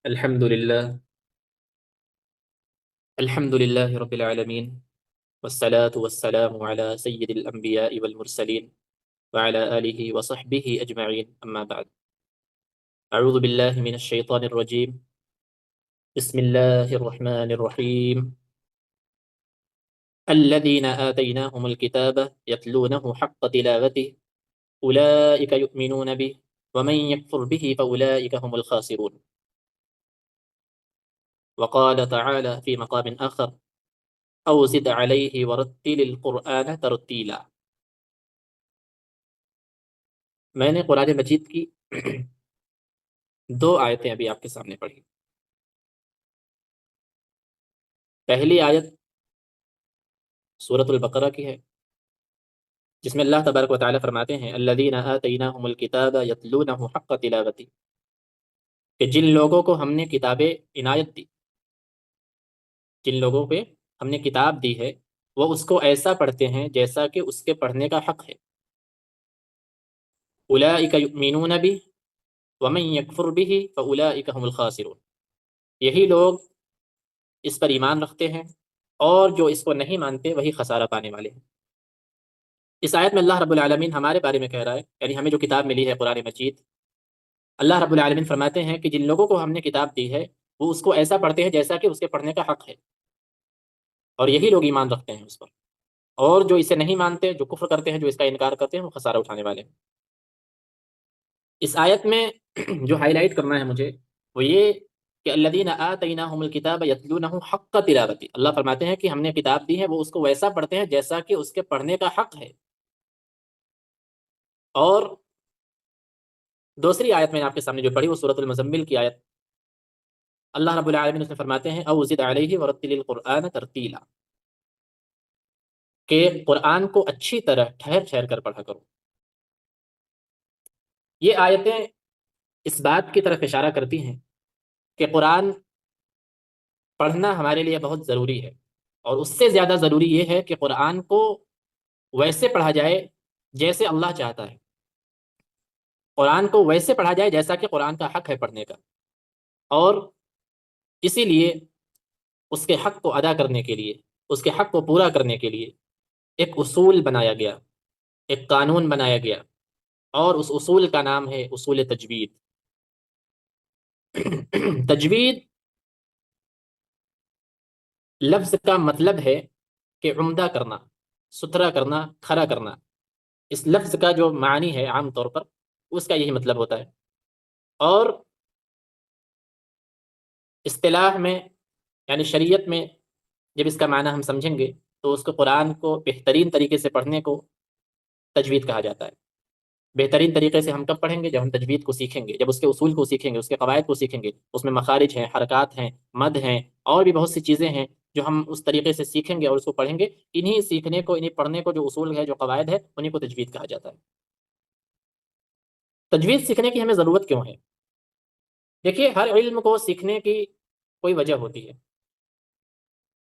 الحمد لله الحمد لله رب العالمين، والصلاة والسلام على سيد الأنبياء والمرسلين وعلى آله وصحبه أجمعين، أما بعد. أعوذ بالله من الشيطان الرجيم. بسم الله الرحمن الرحيم. الذين آتيناهم الكتاب يتلونه حق تلاوته أولئك يؤمنون به ومن يكفر به فأولئك هم الخاسرون. وقال تعالى في مقام آخر: أو زد عليه ورتل القرآن ترتيلا. میں نے قرآن مجید کی دو آیتیں ابھی آپ کے سامنے پڑھی. پہلی آیت سورۃ البقرہ کی ہے، جس میں اللہ تبارک و تعالیٰ فرماتے ہیں الذین آتیناہم الکتاب یتلونہ حق تلاوتی، کہ جن لوگوں کو ہم نے کتابیں عنایت دی، جن لوگوں پہ ہم نے کتاب دی ہے، وہ اس کو ایسا پڑھتے ہیں جیسا کہ اس کے پڑھنے کا حق ہے. اولئک یؤمنون بہ ومن یکفر بہ فاولئک هم الخاسرون. یہی لوگ اس پر ایمان رکھتے ہیں، اور جو اس کو نہیں مانتے وہی خسارہ پانے والے ہیں. اس آیت میں اللہ رب العالمین ہمارے بارے میں کہہ رہا ہے، یعنی ہمیں جو کتاب ملی ہے قرآن مجید، اللہ رب العالمین فرماتے ہیں کہ جن لوگوں کو ہم نے کتاب دی ہے وہ اس کو ایسا پڑھتے ہیں جیسا کہ اس کے پڑھنے کا حق ہے، اور یہی لوگ ایمان رکھتے ہیں اس پر. اور جو اسے نہیں مانتے، جو کفر کرتے ہیں، جو اس کا انکار کرتے ہیں، وہ خسارہ اٹھانے والے ہیں. اس آیت میں جو ہائی لائٹ کرنا ہے مجھے وہ یہ کہ الذین آتیناہم الکتاب یتلونہ حق تلاوتی، اللہ فرماتے ہیں کہ ہم نے کتاب دی ہے، وہ اس کو ویسا پڑھتے ہیں جیسا کہ اس کے پڑھنے کا حق ہے. اور دوسری آیت میں آپ کے سامنے جو پڑھی وہ سورۃ المزمل کی آیت، اللہ رب العالمین اس میں فرماتے ہیں او زد علیہ ورتل القرآن ترتیلا، کہ قرآن کو اچھی طرح ٹھہر ٹھہر کر پڑھا کرو. یہ آیتیں اس بات کی طرف اشارہ کرتی ہیں کہ قرآن پڑھنا ہمارے لیے بہت ضروری ہے، اور اس سے زیادہ ضروری یہ ہے کہ قرآن کو ویسے پڑھا جائے جیسے اللہ چاہتا ہے. قرآن کو ویسے پڑھا جائے جیسا کہ قرآن کا حق ہے پڑھنے کا. اور اسی لیے اس کے حق کو ادا کرنے کے لیے، اس کے حق کو پورا کرنے کے لیے ایک اصول بنایا گیا، ایک قانون بنایا گیا، اور اس اصول کا نام ہے اصول تجوید. تجوید لفظ کا مطلب ہے کہ عمدہ کرنا، ستھرا کرنا، کھرا کرنا. اس لفظ کا جو معنی ہے عام طور پر اس کا یہی مطلب ہوتا ہے. اور اصطلاح میں یعنی شریعت میں جب اس کا معنی ہم سمجھیں گے تو اس کو قرآن کو بہترین طریقے سے پڑھنے کو تجوید کہا جاتا ہے. بہترین طریقے سے ہم کب پڑھیں گے؟ جب ہم تجوید کو سیکھیں گے، جب اس کے اصول کو سیکھیں گے، اس کے قواعد کو سیکھیں گے. اس میں مخارج ہیں، حرکات ہیں، مد ہیں، اور بھی بہت سی چیزیں ہیں جو ہم اس طریقے سے سیکھیں گے اور اس کو پڑھیں گے. انہی سیکھنے کو، انہی پڑھنے کو جو اصول ہے، جو قواعد ہے، انہی کو تجوید کہا جاتا ہے. تجوید سیکھنے کی ہمیں ضرورت کیوں ہے؟ دیکھیے، ہر علم کو سیکھنے کی کوئی وجہ ہوتی ہے.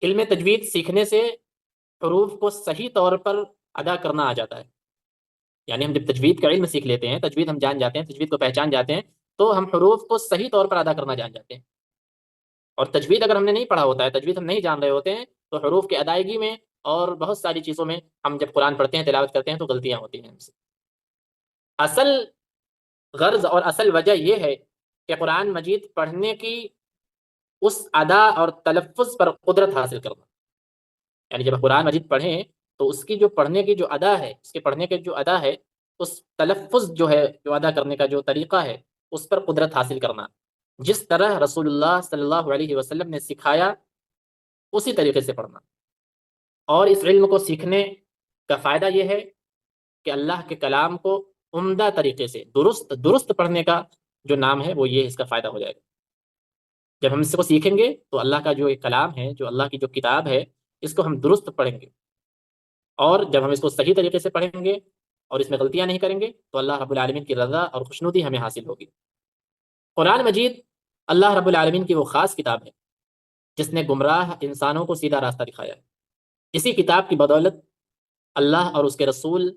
علم تجوید سیکھنے سے حروف کو صحیح طور پر ادا کرنا آ جاتا ہے. یعنی ہم جب تجوید کا علم سیکھ لیتے ہیں، تجوید ہم جان جاتے ہیں، تجوید کو پہچان جاتے ہیں، تو ہم حروف کو صحیح طور پر ادا کرنا جان جاتے ہیں. اور تجوید اگر ہم نے نہیں پڑھا ہوتا ہے، تجوید ہم نہیں جان رہے ہوتے ہیں، تو حروف کی ادائیگی میں اور بہت ساری چیزوں میں ہم جب قرآن پڑھتے ہیں، تلاوت کرتے ہیں، تو غلطیاں ہوتی ہیں ہم سے. اصل غرض اور اصل وجہ یہ ہے کہ قرآن مجید پڑھنے کی اس ادا اور تلفظ پر قدرت حاصل کرنا. یعنی جب قرآن مجید پڑھیں تو اس کی جو پڑھنے کی جو ادا ہے، اس کے پڑھنے کے جو ادا ہے، اس تلفظ جو ہے، جو ادا کرنے کا جو طریقہ ہے، اس پر قدرت حاصل کرنا. جس طرح رسول اللہ صلی اللہ علیہ وسلم نے سکھایا اسی طریقے سے پڑھنا. اور اس علم کو سیکھنے کا فائدہ یہ ہے کہ اللہ کے کلام کو عمدہ طریقے سے درست درست پڑھنے کا جو نام ہے وہ یہ اس کا فائدہ ہو جائے گا. جب ہم اس کو سیکھیں گے تو اللہ کا جو ایک کلام ہے، جو اللہ کی جو کتاب ہے، اس کو ہم درست پڑھیں گے. اور جب ہم اس کو صحیح طریقے سے پڑھیں گے اور اس میں غلطیاں نہیں کریں گے تو اللہ رب العالمین کی رضا اور خوشنودی ہمیں حاصل ہوگی. قرآن مجید اللہ رب العالمین کی وہ خاص کتاب ہے جس نے گمراہ انسانوں کو سیدھا راستہ دکھایا ہے. اسی کتاب کی بدولت اللہ اور اس کے رسول